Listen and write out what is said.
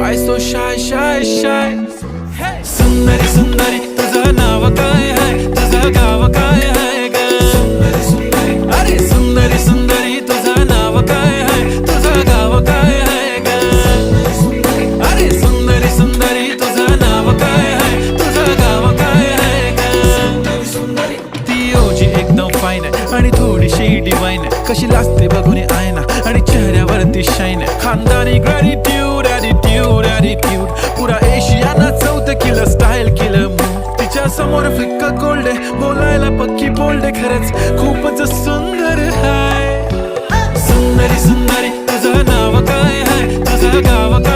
Why so shy, shy, shy? सुंदरी सुंदरी तुझं नाव काय है, तुझं गाव काय है ग? अरे सुंदरी सुंदरी तुझं नाव काय है, तुझं गाव काय है ग? अरे सुंदरी सुंदरी तुझं नाव काय है, तुझं गाव काय है ग? ती ओजी एकदम फाईन आहे आणि थोडीशी डिवाइन आहे, कशी लाजते बघून आयना आणि चेहऱ्यावरती शाईन आहे. खानदानी ग्रॅटिट्यूड ॲटिट्यूड ॲटिट्यूड पुरा एशियाना चौथं किलं स्टाईल केलं मूड. तिच्या समोर फिक्का गोल्ड आहे, बोलायला पक्की बोल्ड आहे, खरंच खूपच सुंदर हाय. सुंदरी सुंदरी तुझं नाव काय आहे, तुझं गाव काय